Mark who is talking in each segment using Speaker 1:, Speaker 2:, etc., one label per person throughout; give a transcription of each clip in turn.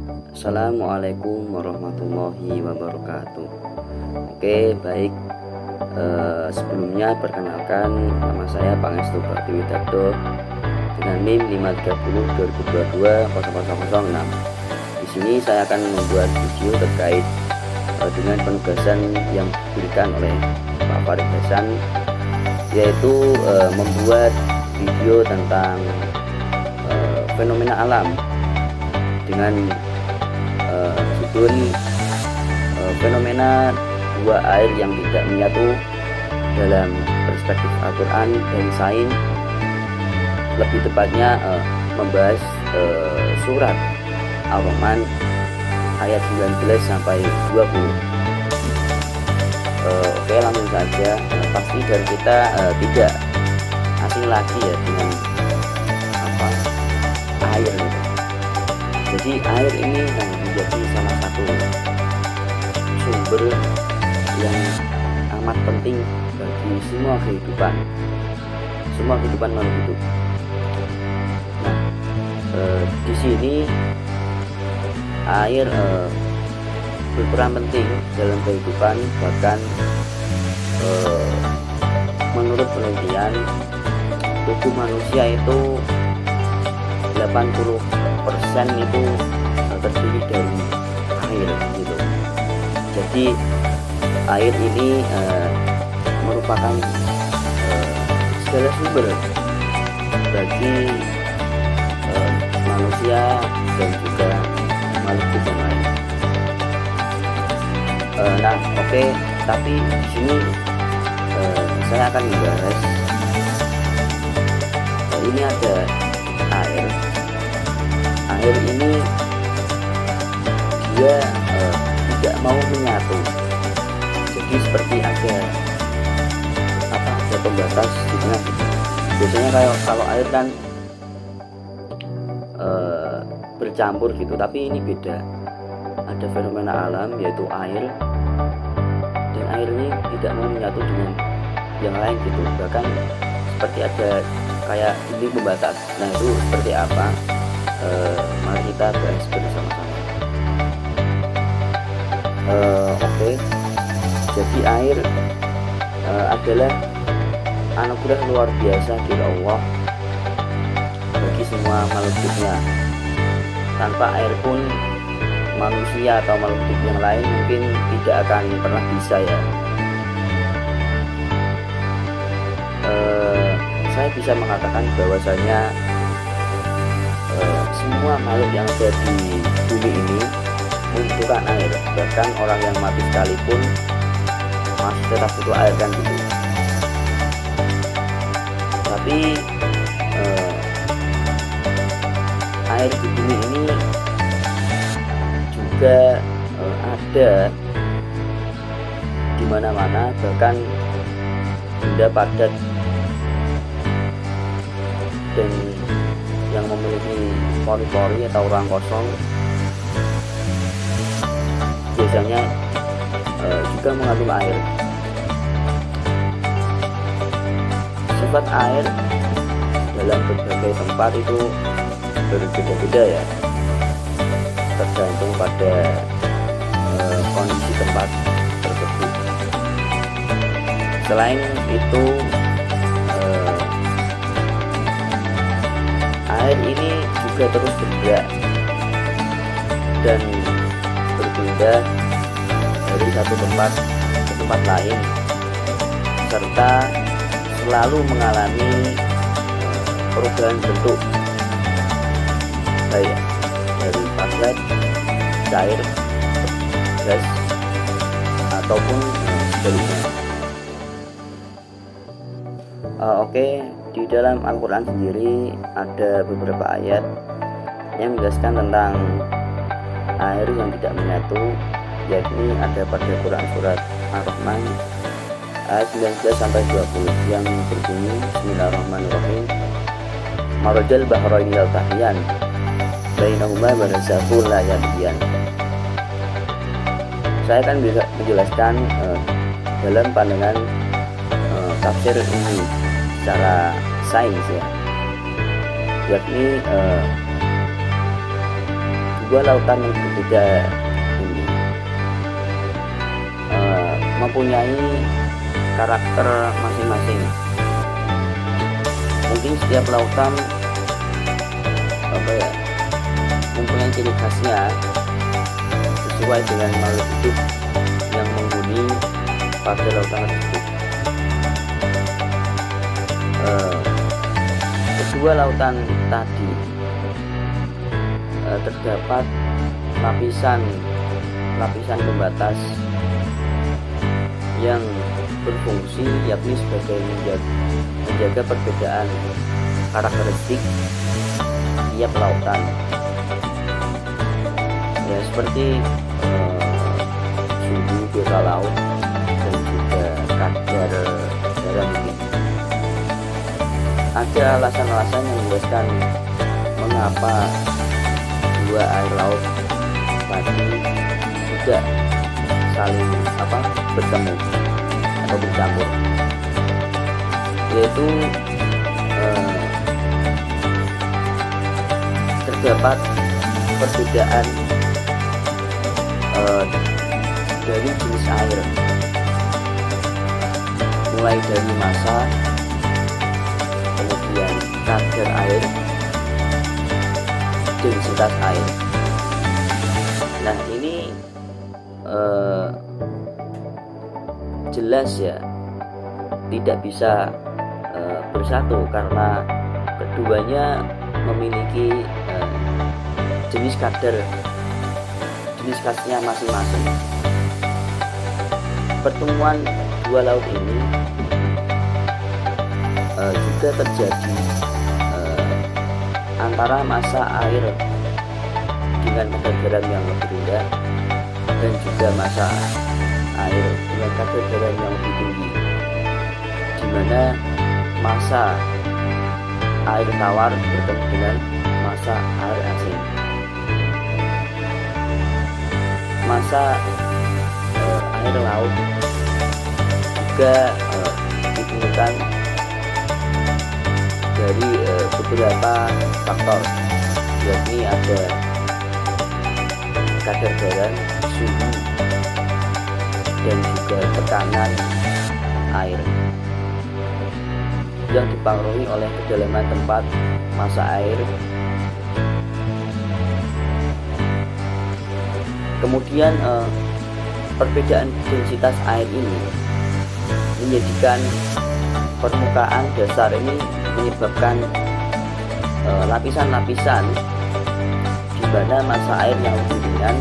Speaker 1: Assalamualaikum warahmatullahi wabarakatuh. Oke, baik. Sebelumnya perkenalkan, nama saya Pangestu Bakti Widarto dengan NIM 530 2022 0006. Di sini saya akan membuat video terkait dengan penugasan yang diberikan oleh Pak Farid Hasan, yaitu membuat video tentang fenomena alam dengan judul fenomena dua air yang tidak menyatu dalam perspektif Al-Quran dan sains, lebih tepatnya membahas surat Ar-Rahman ayat 19 sampai 20. Oke, langsung saja. Pasti dari kita tidak asing lagi ya dengan air gitu. Jadi air ini menjadi salah satu sumber yang amat penting bagi semua kehidupan makhluk hidup. Nah, di sini air berperan penting dalam kehidupan, bahkan menurut penelitian tubuh manusia itu 80% itu terdiri dari air gitu. Jadi air ini merupakan segala sumber bagi manusia dan juga makhluk yang lain. Nah, oke, tapi di sini saya akan membahas ini ada air. Air ini dia tidak mau menyatu. Jadi seperti ada pembatas di tengah. Biasanya kalau air kan bercampur gitu, tapi ini beda. Ada fenomena alam yaitu air, dan air ini tidak mau menyatu dengan yang lain gitu. Bahkan seperti ada kayak ini pembatas. Nah, itu seperti apa? Mari kita bahas bersama-sama. Oke. Jadi air adalah anugerah luar biasa dari Allah bagi semua makhluk hidupnya. Tanpa air pun manusia atau makhluk hidup yang lain mungkin tidak akan pernah bisa ya. Saya bisa mengatakan bahwasanya semua makhluk yang ada di bumi ini membutuhkan air. Bahkan orang yang mati sekalipun masih tetap butuh air kan gitu. Tapi air di bumi ini juga ada di mana-mana, bahkan benda padat dan yang memiliki pori-pori atau ruang kosong biasanya juga mengandung air. Sifat air dalam berbagai tempat itu berbeda-beda ya, tergantung pada kondisi tempat tersebut. Selain itu, air ini juga terus bergerak dan berpindah dari satu tempat ke tempat lain, serta selalu mengalami perubahan bentuk, baik dari padat, cair, gas, ataupun sebaliknya. Oke, di dalam Al-Quran sendiri ada beberapa ayat yang menjelaskan tentang air yang tidak menyatu, yakni ada pada Quran surat Ar-Rahman ayat 19 sampai 20 yang berbunyi Bismillahirrahmanirrahim. Marajal bahraini yaltaqiyan bainahuma barzakun la yabghiyan. Saya akan bisa menjelaskan dalam pandangan tafsir ini secara sains ya, yakni dua lautan yang berbeda ini mempunyai karakter masing-masing. Mungkin setiap lautan mempunyai ciri khasnya sesuai dengan makhluk hidup yang menghuni pada lautan tersebut. Kedua lautan tadi terdapat lapisan pembatas yang berfungsi, yakni sebagai menjaga perbedaan karakteristik tiap lautan, ya seperti suhu pH laut dan juga kadar garam. Ada alasan-alasan yang menjelaskan mengapa dua air laut tadi tidak saling bertemu atau bercampur, yaitu terdapat perbedaan dari jenis air, mulai dari massa, kemudian kadar air, densitas air. Nah ini jelas ya tidak bisa bersatu karena keduanya memiliki jenis khasnya masing-masing. Pertemuan dua laut ini juga terjadi antara massa air dengan kadar garam yang lebih rendah dan juga massa air dengan kadar garam yang lebih tinggi, di mana massa air tawar bertemu dengan massa air asin. Massa air laut juga ditentukan dari beberapa faktor, yakni ada kadar garam, suhu, dan juga tekanan air yang dipengaruhi oleh kedalaman tempat massa air. Kemudian perbedaan densitas air ini menjadikan permukaan dasar ini menyebabkan lapisan-lapisan di mana massa air yang lebih ringan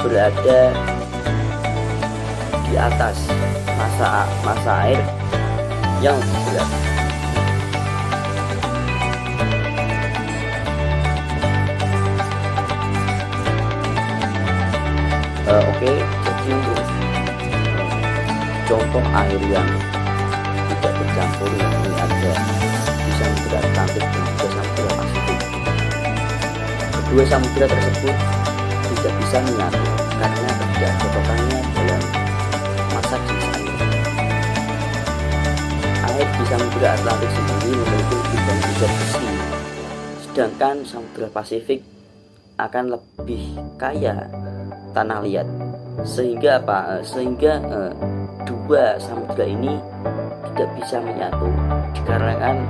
Speaker 1: berada di atas massa air yang lebih berat. Oke, jadi untuk contoh air yang tidak bercampur ini ada di Samudra Atlantik dan juga Samudra Pasifik. Kedua samudra tersebut tidak bisa menyatu karena ketidakcocokannya dalam massa jenis air. Air di Samudra Atlantik sendiri memiliki zat besi, sedangkan Samudra Pasifik akan lebih kaya tanah liat, sehingga dua samudra ini tidak bisa menyatu dikarenakan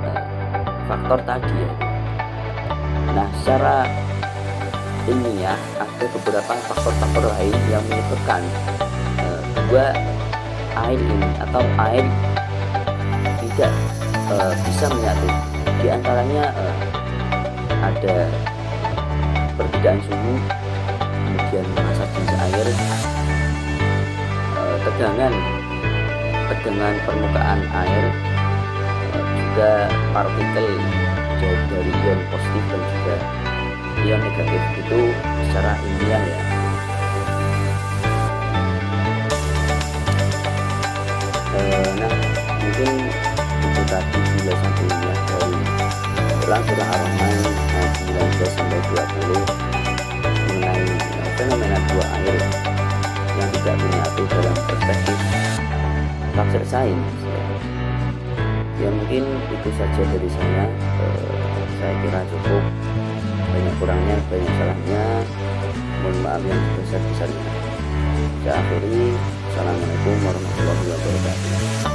Speaker 1: faktor tadi ya. Nah secara ilmiah ada beberapa faktor-faktor lain yang menyebabkan dua air ini atau air tidak bisa menyatu. Di antaranya ada perbedaan suhu, kemudian massa jenis air, tegangan permukaan air, juga partikel dari ion positif dan juga ion negatif. Itu secara ilmiah ya. Nah mungkin itu tadi penjelasan ilmiah dari Quran surah Ar-Rahman ayat 19-20 mengenai fenomena dua air yang tidak menyatu dalam perspektif tafsir sains ya. Mungkin itu saja dari saya kira cukup. banyak kurangnya, banyak salahnya, mohon maaf yang sebesar-besarnya. Saya akhiri. Assalamualaikum warahmatullahi wabarakatuh.